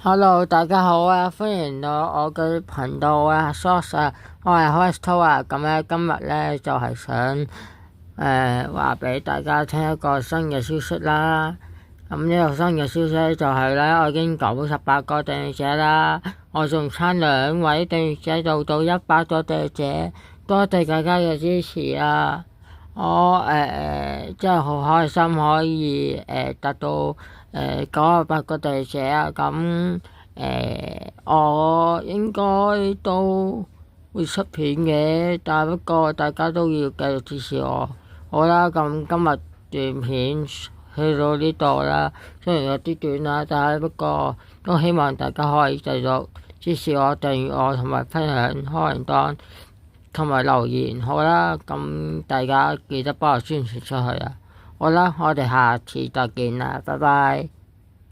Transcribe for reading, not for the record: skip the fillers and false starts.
Hello，大家好啊！歡迎到我嘅頻道啊，Source 啊，我係 Hosto 啊。咁咧今日咧就係想話俾大家聽一個新嘅消息啦。咁呢個新嘅消息就係咧，我已經98個訂閱者啦，我仲差2位訂閱者做到100個訂閱者，多謝大家嘅支持啊！我真係好開心可以達到98個訂閱者啊！咁我應該都會出片嘅，但不過大家都要繼續支持我。好啦，咁今日段片去到呢度啦，雖然有啲短啦，但係不過都希望大家可以繼續支持我、訂閱我同埋分享開人檔同埋留言。好啦，咁大家記得幫我宣傳出去啊！好啦，我哋下次再見啦，拜拜。